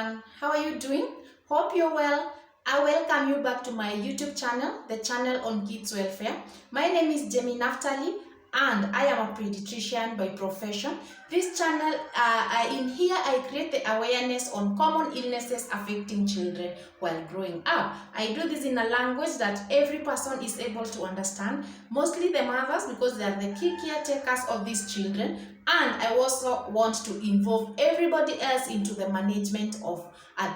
everyone, how are you doing? Hope you're well. I welcome you back to my YouTube channel, the channel on kids welfare. My name is Jamie Naftali and I am a pediatrician by profession. This channel, in here I create the awareness on common illnesses affecting children while growing up. I do this in a language that every person is able to understand, mostly the mothers because they are the key caretakers of these children, and I also want to involve everybody else into the management of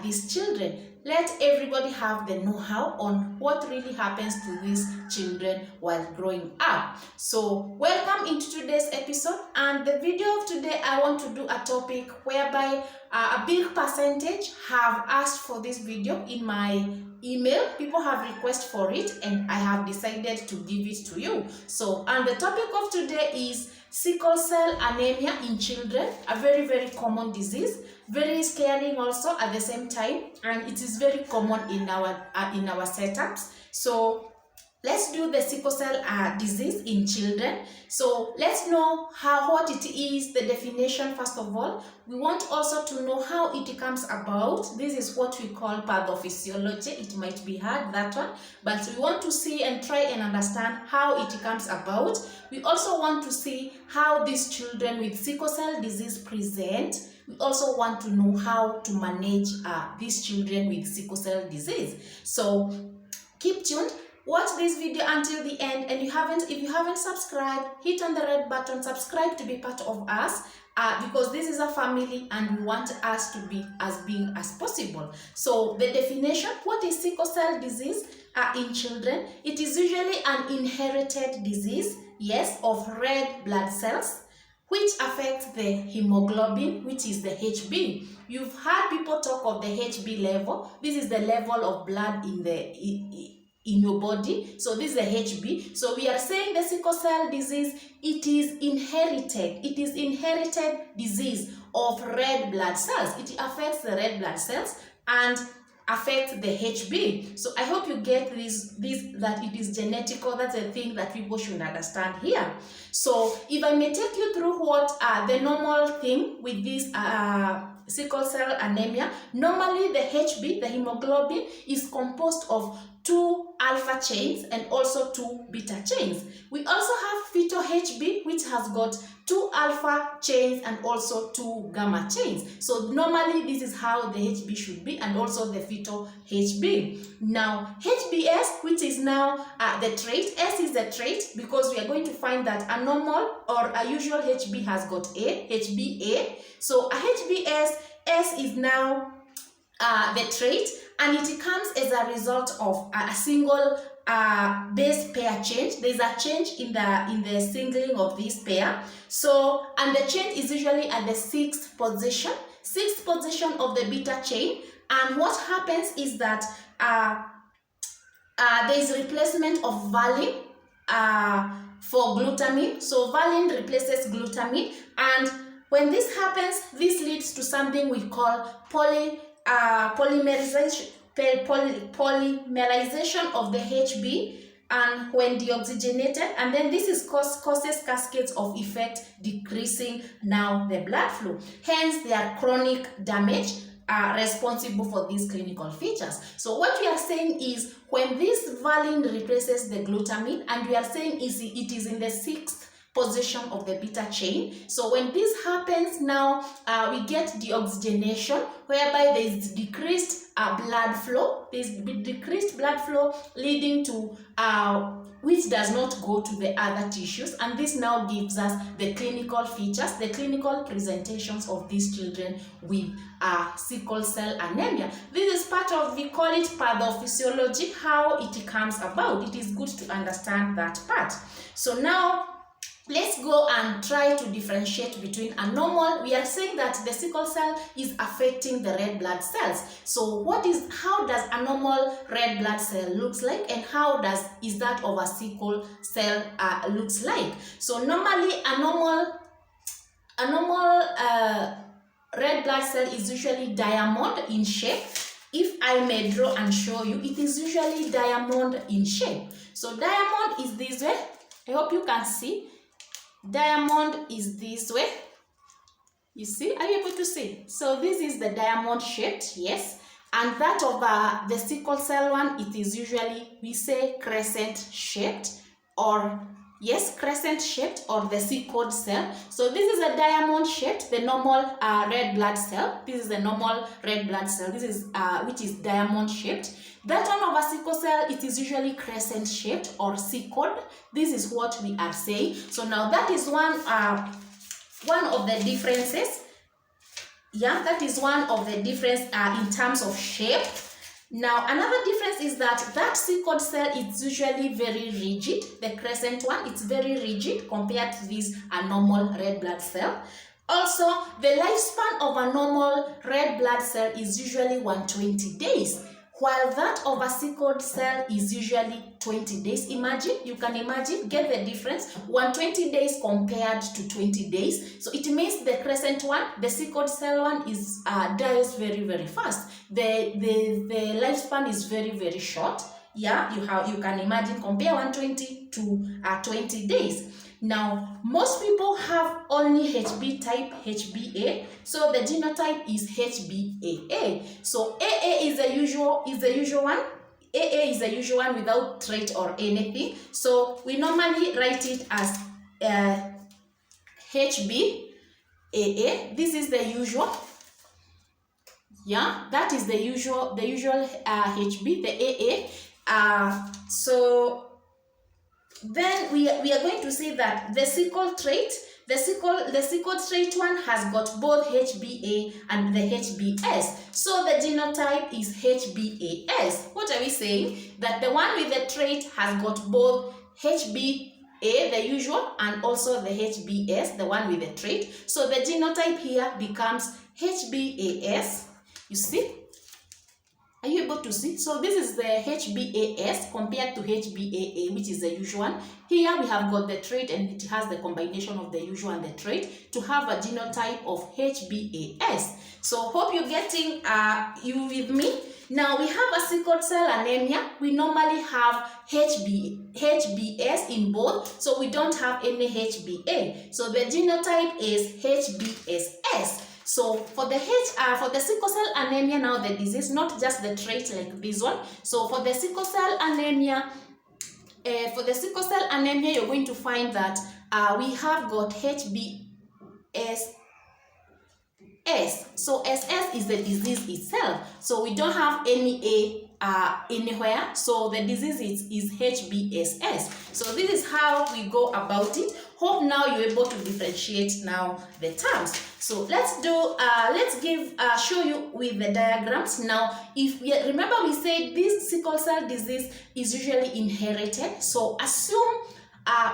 these children. Let everybody have the know-how on what really happens to these children while growing up. So welcome into today's episode, and the video of today I want to do a topic whereby a big percentage have asked for this video in my email. People have requested for it and I have decided to give it to you. So, and the topic of today is sickle cell anemia in children, a very common disease, very scary also at the same time, and it is very common in our setups. So let's do the sickle cell disease in children. So let's know what it is, the definition first of all. We want also to know how it comes about. This is what we call pathophysiology. It might be hard, that one, but we want to see and try and understand how it comes about. We also want to see how these children with sickle cell disease present. We also want to know how to manage these children with sickle cell disease. So keep tuned. Watch this video until the end, and if you haven't subscribed, hit on the red button, subscribe to be part of us, because this is a family and we want us to be as big as possible. So the definition, what is sickle cell disease in children? It is usually an inherited disease, yes, of red blood cells, which affects the hemoglobin, which is the HB. You've heard people talk of the HB level. This is the level of blood in your body. So this is the HB. So we are saying the sickle cell disease, it is inherited. It is inherited disease of red blood cells. It affects the red blood cells and affects the HB. So I hope you get this that it is genetical. That's a thing that people should understand here. So if I may take you through what the normal thing with this sickle cell anemia, normally the HB, the hemoglobin, is composed of 2 alpha chains and also 2 beta chains. We also have fetal HB, which has got 2 alpha chains and also 2 gamma chains. So normally this is how the HB should be, and also the fetal HB. Now HBS, which is now the trait, S is the trait, because we are going to find that a normal or a usual HB has got A, HBA. So a HBS, S is now the trait, and it comes as a result of a single base pair change. There is a change in the singling of this pair. So, and the change is usually at the 6th position of the beta chain. And what happens is that there is replacement of valine for glutamine. So valine replaces glutamine, and when this happens, this leads to something we call polymerization of the HB, and when deoxygenated, and then this is causes cascades of effect, decreasing now the blood flow. Hence, they are chronic damage responsible for these clinical features. So what we are saying is, when this valine replaces the glutamine, and we are saying it is in the 6th position of the beta chain. So when this happens now, we get deoxygenation, whereby there is decreased blood flow. There is decreased blood flow leading to which does not go to the other tissues, and this now gives us the clinical features, the clinical presentations of these children with sickle cell anemia. This is part of, we call it pathophysiology, how it comes about. It is good to understand that part. So now let's go and try to differentiate between a normal. We are saying that the sickle cell is affecting the red blood cells. So how does a normal red blood cell looks like, and how is that of a sickle cell looks like? So normally a normal red blood cell is usually diamond in shape. If I may draw and show you, it is usually diamond in shape. So diamond is this way. I hope you can see. Diamond is this way. You see, are you able to see? So this is the diamond shaped, yes. And that of the sickle cell one, it is usually, we say crescent shaped, or yes, crescent shaped, or the sickled cell. So this is a diamond shaped, the normal red blood cell. This is the normal red blood cell. This is which is diamond shaped. That one of a sickle cell, it is usually crescent shaped or sickled. This is what we are saying. So now that is one of the differences. Yeah, that is one of the difference in terms of shape. Now another difference is that sickled cell is usually very rigid. The crescent one, it's very rigid compared to this normal red blood cell. Also, the lifespan of a normal red blood cell is usually 120 days, while that of a sickled cell is usually 20 days. Imagine, you can imagine, get the difference, 120 days compared to 20 days. So it means the crescent one, the sickled cell one, is dies very, very fast. The lifespan is very, very short. Yeah, you can imagine, compare 120 to 20 days. Now, most people have only HB type HBA, so the genotype is HBAA. So AA is the usual one. AA is the usual one without trait or anything. So we normally write it as HBAA. This is the usual. Yeah, that is the usual HB, the AA. So then we are going to say that the sickle trait, the sickle trait one has got both HBA and the HBS. So the genotype is HBAS. What are we saying? That the one with the trait has got both HBA, the usual, and also the HBS, the one with the trait. So the genotype here becomes HBAS. You see? Are you able to see? So this is the HBAS compared to HBAA, which is the usual one. Here we have got the trait, and it has the combination of the usual and the trait to have a genotype of HBAS. So hope you're getting you with me. Now we have a sickle cell anemia. We normally have HBS in both, so we don't have any HBA. So the genotype is HBSS. So for the sickle cell anemia, now the disease, not just the trait like this one. So for the sickle cell anemia, you're going to find that we have got HBS. So SS is the disease itself. So we don't have any A anywhere. So the disease is HBSS. So this is how we go about it. Hope now you're able to differentiate now the terms. So let's show you with the diagrams. Now, if we remember, we said this sickle cell disease is usually inherited. So assume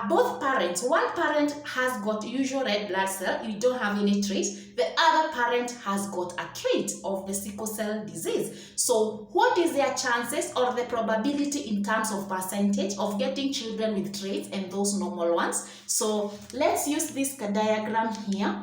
both parents, one parent has got usual red blood cell, you don't have any trait. The other parent has got a trait of the sickle cell disease. So what is their chances or the probability in terms of percentage of getting children with traits and those normal ones? So let's use this diagram here.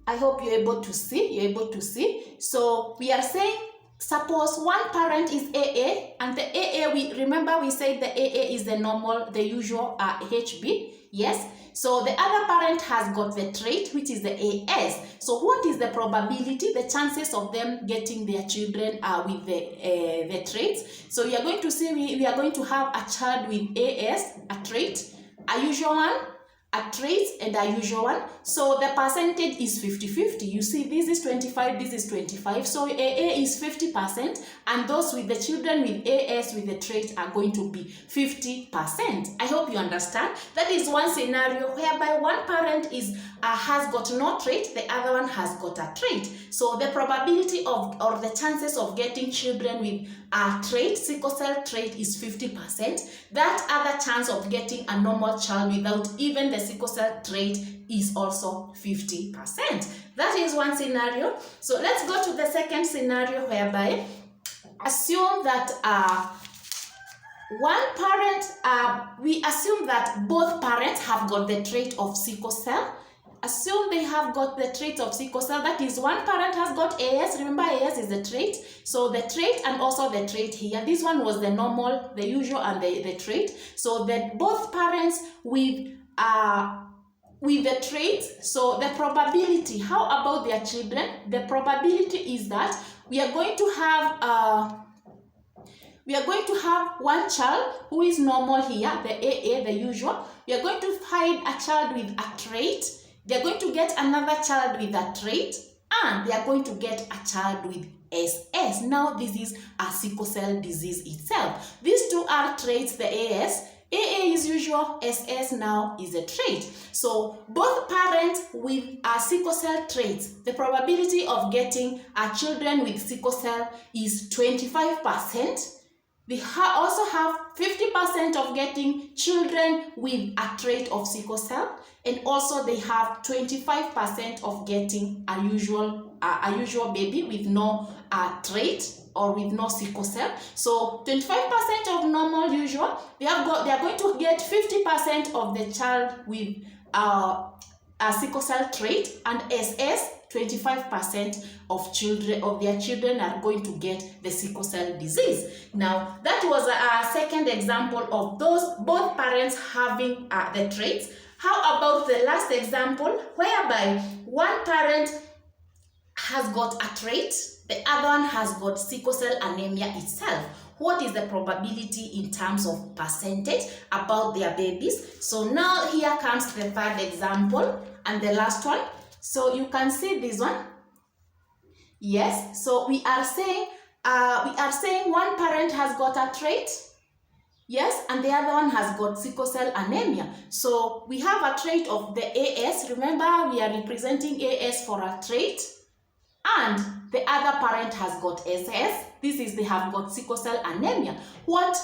I hope you're able to see. So we are saying, suppose one parent is AA, and the AA, we said the AA is the normal, the usual HB, yes? So the other parent has got the trait, which is the AS. So what is the probability, the chances of them getting their children with the traits? So you are going to see, we are going to have a child with AS, a trait, a usual one, a trait, and a usual one. So the percentage is 50-50. You see, this is 25, this is 25. So AA is 50%, and those with the children with AS with the trait are going to be 50%. I hope you understand. That is one scenario whereby one parent has got no trait, the other one has got a trait. So the probability of, or the chances of getting children with a trait, sickle cell trait, is 50%. That other chance of getting a normal child without even the sickle cell trait is also 50%. That is one scenario. So let's go to the second scenario, whereby assume that one parent, we assume that both parents have got the trait of sickle cell. Assume they have got the trait of sickle cell. That is, one parent has got AS. Remember, AS is the trait. So the trait and also the trait here. This one was the normal, the usual, and the trait. So that both parents with with the traits, so the probability, how about their children? The probability is that we are going to have one child who is normal here, the AA, the usual. We are going to find a child with a trait. They are going to get another child with a trait, and they are going to get a child with SS. Now, this is a sickle cell disease itself. These two are traits, the AS. AA is usual, SS now is a trait. So, both parents with a sickle cell traits, the probability of getting a children with sickle cell is 25%. They also have 50% of getting children with a trait of sickle cell, and also they have 25% of getting a usual baby with no trait or with no sickle cell. So 25% of normal usual, they are going to get 50% of the child with a sickle cell trait, and SS 25% of their children are going to get the sickle cell disease. Now, that was a second example of both parents having the traits. How about the last example, whereby one parent has got a trait, the other one has got sickle cell anemia itself? What is the probability in terms of percentage about their babies? So now here comes the third example and the last one. So you can see this one. Yes, so we are saying one parent has got a trait. Yes, and the other one has got sickle cell anemia. So we have a trait of the AS. Remember, we are representing AS for a trait. And the other parent has got SS. They have got sickle cell anemia. What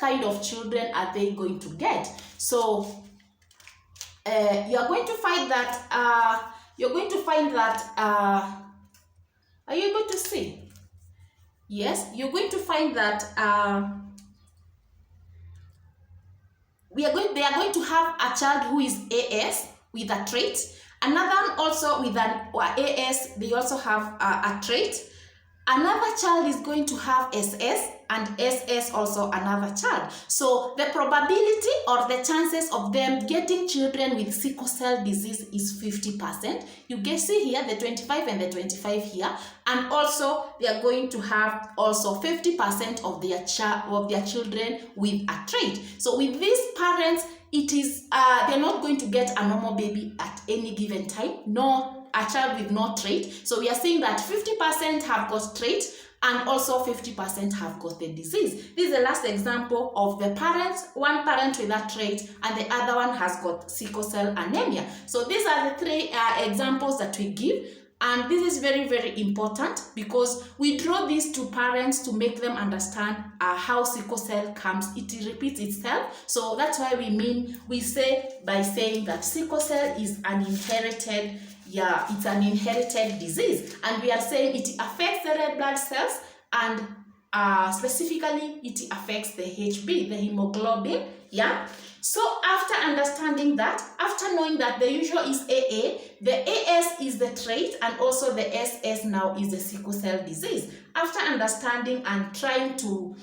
kind of children are they going to get? So you are going to find that are you able to see? Yes, you're going to find that they are going to have a child who is AS with a trait. Another one also with an AS, they also have a trait. Another child is going to have SS, and SS also another child. So the probability or the chances of them getting children with sickle cell disease is 50%. You can see here the 25 and the 25 here, and also they are going to have also 50% of their children with a trait. So with these parents, it is they're not going to get a normal baby at any given time. No, a child with no trait. So we are saying that 50% have got trait, and also 50% have got the disease. This is the last example of the parents, one parent with a trait and the other one has got sickle cell anemia. So these are the three examples that we give, and this is very, very important because we draw these to parents to make them understand how sickle cell comes. It repeats itself. So that's why we say by saying that sickle cell is an inherited it's an inherited disease, and we are saying it affects the red blood cells, and specifically it affects the HB, the hemoglobin. So after understanding that, after knowing that the usual is AA, the AS is the trait, and also the SS now is the sickle cell disease. After understanding and trying to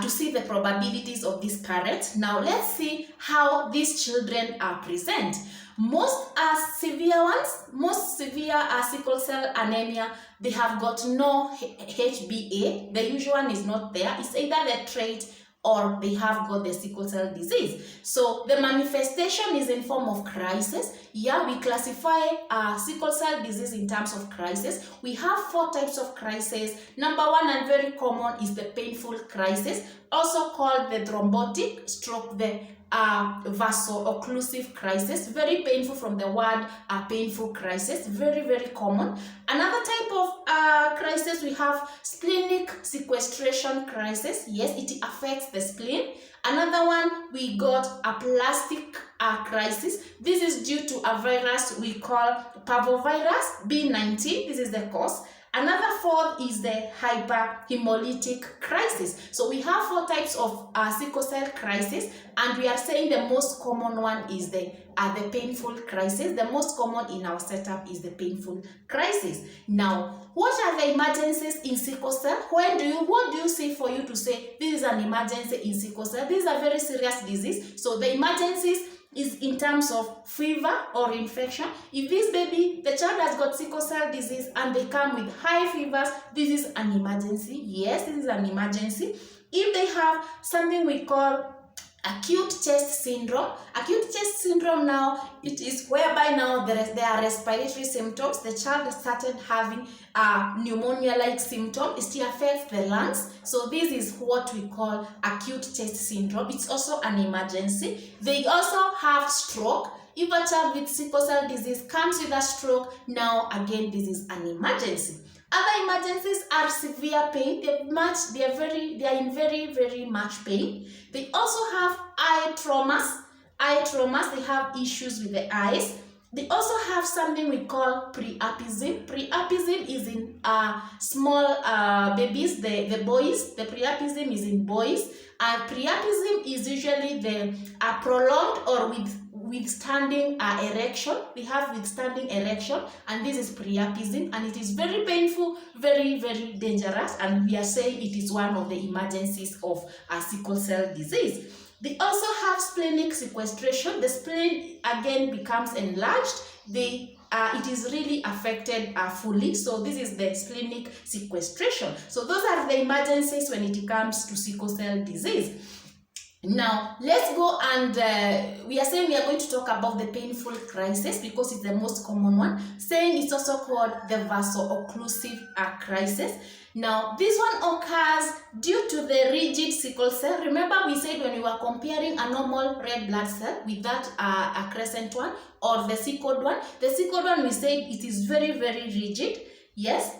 see the probabilities of these parents, now let's see how these children are present. Most severe sickle cell anemia, they have got no HbA. The usual one is not there. It's either the trait or they have got the sickle cell disease. So the manifestation is in form of crisis. Yeah, we classify sickle cell disease in terms of crisis. We have 4 types of crisis. Number 1 and very common is the painful crisis, also called the thrombotic stroke, the vaso-occlusive crisis. Very painful from the word painful crisis. Very, very common. Another type of crisis, we have splenic sequestration crisis. Yes, it affects the spleen. Another one, we got a plastic crisis. This is due to a virus we call parvovirus B19. This is the cause. Another 4th is the hyperhemolytic crisis. So we have 4 types of sickle cell crisis, and we are saying the most common one is the painful crisis. The most common in our setup is the painful crisis. Now, what are the emergencies in sickle cell? What do you say for you to say this is an emergency in sickle cell? This is a very serious disease. So the emergencies is in terms of fever or infection. If this baby, the child has got sickle cell disease and they come with high fevers, this is an emergency. Yes, this is an emergency. If they have something we call acute chest syndrome. Acute chest syndrome now, it is whereby now there are respiratory symptoms. The child started having a pneumonia-like symptom. It still affects the lungs. So this is what we call acute chest syndrome. It's also an emergency. They also have stroke. If a child with sickle cell disease comes with a stroke, now again this is an emergency. Other emergencies are severe pain. They are in very much pain. They also have eye traumas. They have issues with the eyes. They also have something we call priapism. Priapism is in small babies, the boys. The priapism is in boys. And priapism is usually the prolonged or withstanding erection. They have withstanding erection, and this is priapism, and it is very painful, very dangerous, and we are saying it is one of the emergencies of sickle cell disease. They also have splenic sequestration. The spleen again becomes enlarged. It is really affected fully. So this is the splenic sequestration. So those are the emergencies when it comes to sickle cell disease. Now, let's go and we are saying we are going to talk about the painful crisis because it's the most common one, saying it's also called the vaso-occlusive crisis. Now, this one occurs due to the rigid sickle cell. Remember we said when we were comparing a normal red blood cell with that a crescent one or the sickled one. The sickled one, we said it is very rigid. Yes.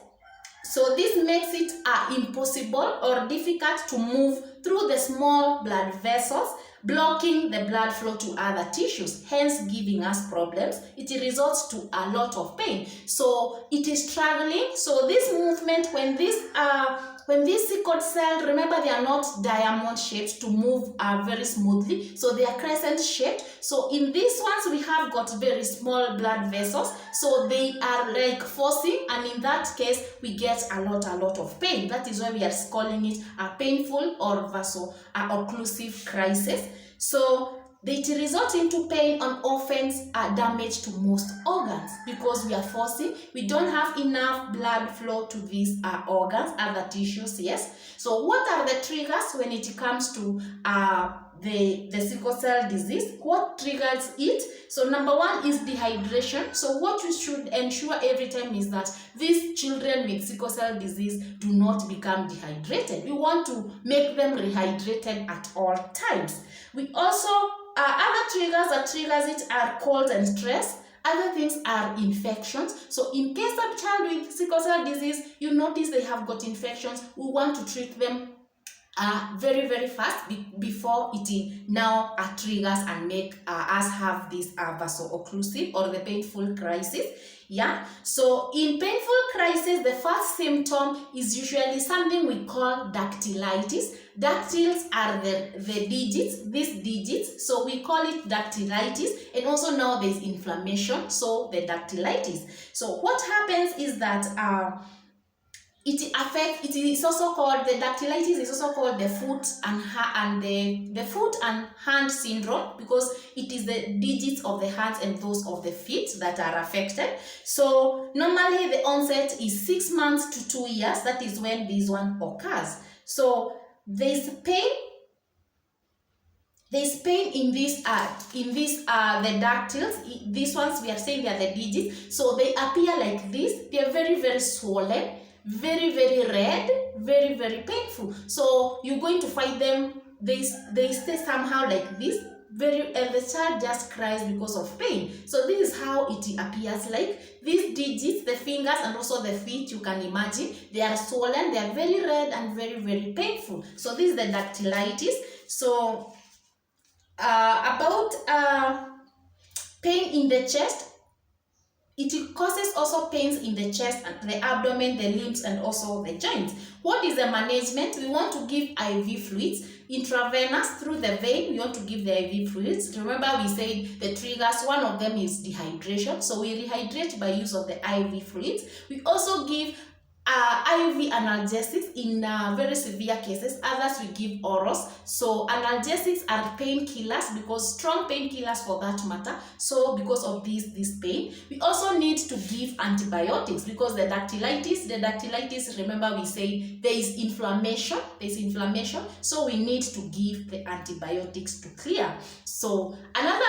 So this makes it impossible or difficult to move through the small blood vessels, blocking the blood flow to other tissues, hence giving us problems. It results to a lot of pain. So it is struggling. So this movement, when this sickled cell, remember they are not diamond shaped to move very smoothly. So they are crescent shaped. So in these ones we have got very small blood vessels. So they are like forcing, and in that case we get a lot of pain. That is why we are calling it a painful or vaso-occlusive crisis. So it results into pain and often damage to most organs because we are forcing. We don't have enough blood flow to these organs, other tissues. Yes. So what are the triggers when it comes to the sickle cell disease? What triggers it? So number one is dehydration. So what you should ensure every time is that these children with sickle cell disease do not become dehydrated. We want to make them rehydrated at all times. We also other triggers that triggers it are cold and stress. Other things are infections. So in case of child with sickle cell disease, you notice they have got infections, we want to treat them very fast before it now triggers and make us have this vaso-occlusive or the painful crisis. Yeah. So in painful crisis, the first symptom is usually something we call dactylitis. Dactyls are the digits, these digits. So we call it dactylitis, and also now there's inflammation. So the dactylitis. So what happens is that it is also called, the dactylitis is also called the foot and the foot and hand syndrome because it is the digits of the hands and those of the feet that are affected. So normally the onset is 6 months to 2 years. That is when this one occurs. So there's pain in this the dactyls. These ones we are saying they are the digits. So they appear like this. They are very swollen, very red, very painful. So you're going to find them, they stay somehow like this, and the child just cries because of pain. So this is how it appears like. These digits, the fingers and also the feet, you can imagine they are swollen, they are very red and very painful. So this is the dactylitis. So about pain in the chest, it causes also pains in the chest and the abdomen, the limbs, and also the joints. What is the management? We want to give IV fluids, intravenous through the vein. We want to give the IV fluids. Remember we said the triggers, one of them is dehydration. So we rehydrate by use of the IV fluids. We also give IV analgesics in very severe cases. Others we give orals. So analgesics are painkillers, because strong painkillers for that matter. So because of this pain, we also need to give antibiotics, because the dactylitis, remember we say there is inflammation, so we need to give the antibiotics to clear. So another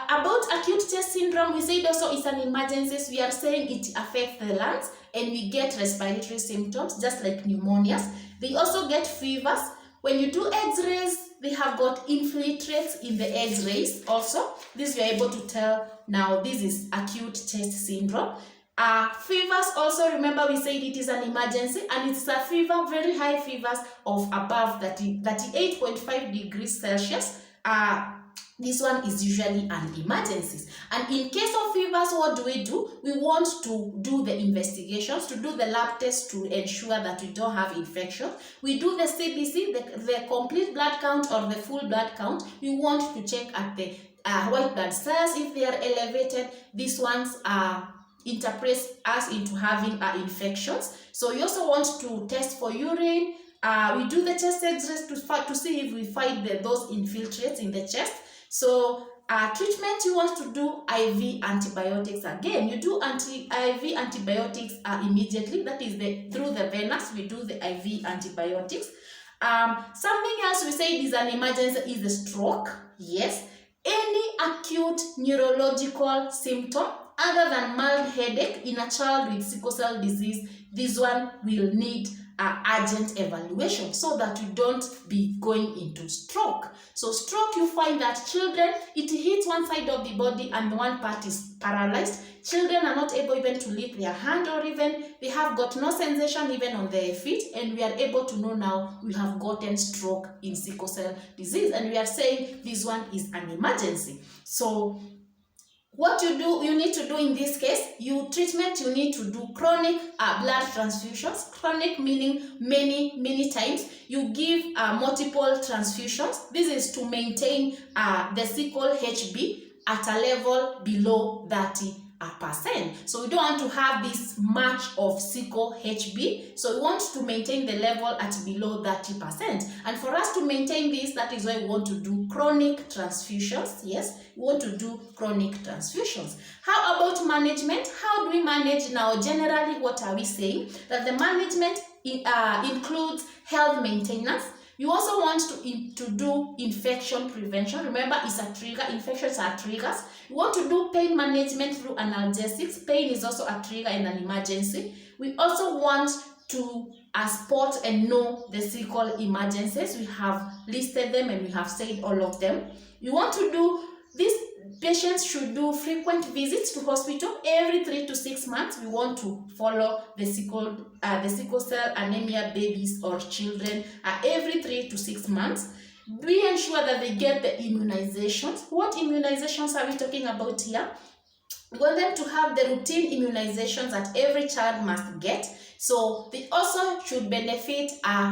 about acute chest syndrome, we said also it's an emergency. We are saying it affects the lungs, and we get respiratory symptoms just like pneumonias. They also get fevers. When you do x-rays, they have got infiltrates in the x-rays also. This we are able to tell now this is acute chest syndrome. Fevers also, remember we said it is an emergency, and it's a fever, very high fevers of above 38.5 degrees Celsius. This one is usually an emergency. And in case of fevers, what do? We want to do the investigations, to do the lab tests to ensure that we don't have infection. We do the CBC, the complete blood count or the full blood count. We want to check at the white blood cells. If they are elevated, these ones interprets us into having infections. So we also want to test for urine. We do the chest x-rays to see if we find those infiltrates in the chest. So treatment, you want to do IV antibiotics. Again, you do IV antibiotics immediately. That is through the venous. We do the IV antibiotics. Something else we say is an emergency is a stroke. Yes. Any acute neurological symptom other than mild headache in a child with sickle cell disease, this one will need urgent evaluation so that you don't be going into stroke. So stroke, you find that children, it hits one side of the body and one part is paralyzed. Children are not able even to lift their hand, or even they have got no sensation even on their feet, and we are able to know now we have gotten stroke in sickle cell disease, and we are saying this one is an emergency. So what you need to do in this case, you need to do chronic blood transfusions. Chronic meaning many times. You give multiple transfusions. This is to maintain the sickle HB at a level below 30%. So we don't want to have this much of sickle HB. So we want to maintain the level at below 30%. And for us to maintain this, that is why we want to do chronic transfusions. Yes, we want to do chronic transfusions. How about management? How do we manage now? Generally, what are we saying? That the management includes health maintenance. You also want to do infection prevention. Remember, it's a trigger. Infections are triggers. You want to do pain management through analgesics. Pain is also a trigger in an emergency. We also want to spot and know the sickle emergencies. We have listed them and we have said all of them. You want to do this. Patients should do frequent visits to hospital every 3 to 6 months. We want to follow the sickle cell anemia babies or children every 3 to 6 months. We ensure that they get the immunizations. What immunizations are we talking about here? We want them to have the routine immunizations that every child must get. So they also should benefit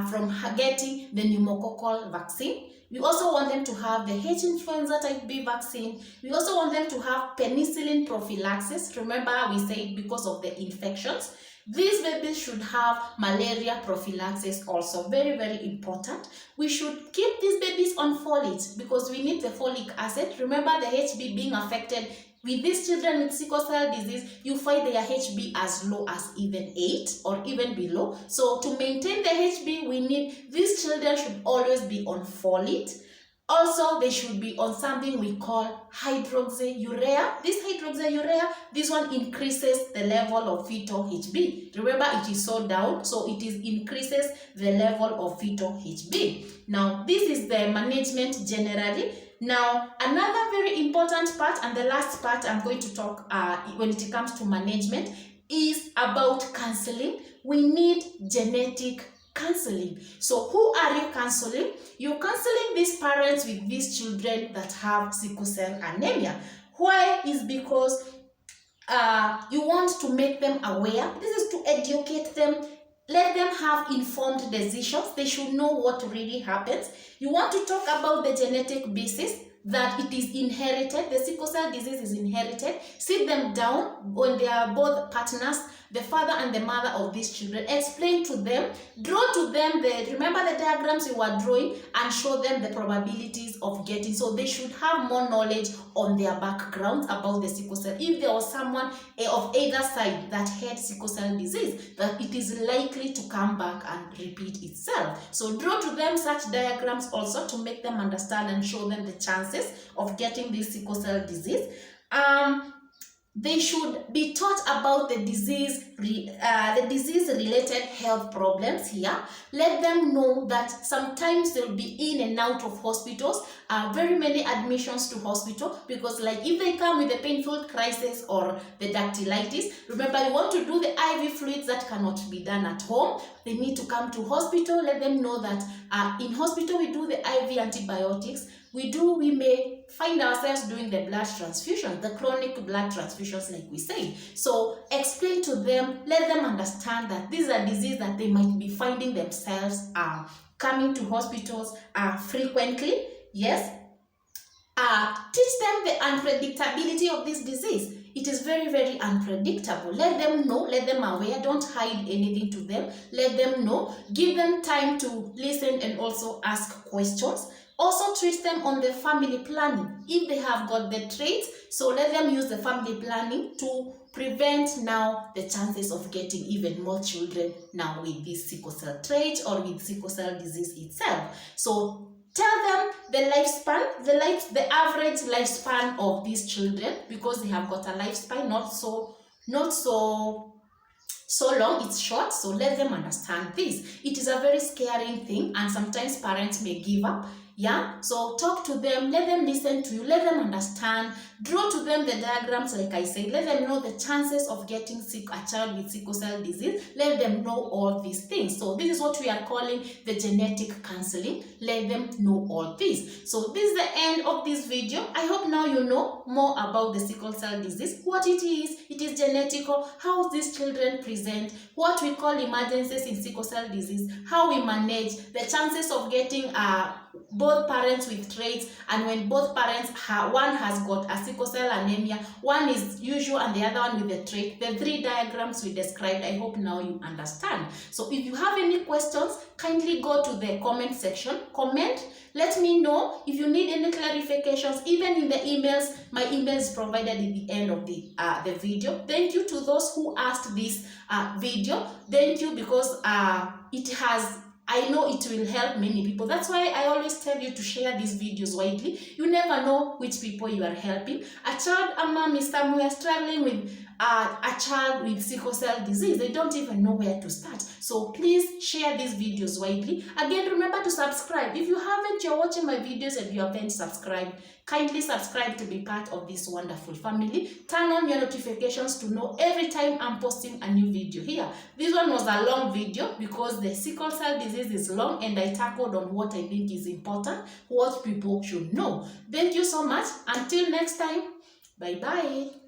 from getting the pneumococcal vaccine. We also want them to have the H influenza type B vaccine. We also want them to have penicillin prophylaxis. Remember, we said because of the infections. These babies should have malaria prophylaxis also. Very, very important. We should keep these babies on folate because we need the folic acid. Remember, the HB being affected. With these children with sickle cell disease, you find their HB as low as even 8 or even below. So to maintain the HB, we need these children should always be on folate. Also, they should be on something we call hydroxyurea. This hydroxyurea, this one increases the level of fetal HB. Remember, it is so down, so it increases the level of fetal HB. Now, this is the management generally. Now, another very important part and the last part I'm going to talk when it comes to management is about counseling. We need genetic counseling. So who are you counseling? You're counseling these parents with these children that have sickle cell anemia. Why? Is because you want to make them aware. This is to educate them. Let them have informed decisions. They should know what really happens. You want to talk about the genetic basis, that it is inherited. The sickle cell disease is inherited. Sit them down when they are both partners. the father and the mother of these children, explain to them, draw to them remember the diagrams you were drawing, and show them the probabilities of getting. So they should have more knowledge on their background about the sickle cell. If there was someone of either side that had sickle cell disease, that it is likely to come back and repeat itself. So draw to them such diagrams also to make them understand and show them the chances of getting this sickle cell disease. They should be taught about the disease-related health problems here. Let them know that sometimes they'll be in and out of hospitals, very many admissions to hospital, because like if they come with a painful crisis or the dactylitis, remember you want to do the IV fluids that cannot be done at home. They need to come to hospital. Let them know that in hospital we do the IV antibiotics. We may find ourselves doing the blood transfusions, the chronic blood transfusions like we say. So explain to them, let them understand that these are diseases that they might be finding themselves coming to hospitals frequently. Yes. Teach them the unpredictability of this disease. It is very, very unpredictable. Let them know, let them aware. Don't hide anything to them. Let them know. Give them time to listen and also ask questions. Also treat them on the family planning if they have got the traits. So let them use the family planning to prevent now the chances of getting even more children now with this sickle cell trait or with sickle cell disease itself. So tell them the lifespan, the average lifespan of these children, because they have got a lifespan not so long, it's short. So let them understand this. It is a very scary thing, and sometimes parents may give up. Yeah, so talk to them, let them listen to you, let them understand, draw to them the diagrams like I said, let them know the chances of getting a child with sickle cell disease, let them know all these things. So this is what we are calling the genetic counseling. Let them know all this. So this is the end of this video. I hope now you know more about the sickle cell disease, what it is genetic, how these children present, what we call emergencies in sickle cell disease, how we manage the chances of getting both parents with traits, and when both parents one has got a sickle cell anemia, one is usual and the other one with the trait, the 3 diagrams we described. I hope now you understand. So if you have any questions, kindly go to the comment section, comment, let me know. If you need any clarifications, even in the emails, my email is provided at the end of the video. Thank you to those who asked this video. Thank you, because I know it will help many people. That's why I always tell you to share these videos widely. You never know which people you are helping. A child, a mom is somewhere struggling with a child with sickle cell disease. They don't even know where to start. So please share these videos widely. Again, remember to subscribe. If you haven't, you're watching my videos and you haven't subscribed, kindly subscribe to be part of this wonderful family. Turn on your notifications to know every time I'm posting a new video here. This one was a long video because the sickle cell disease is long, and I tackled on what I think is important, what people should know. Thank you so much. Until next time, bye-bye.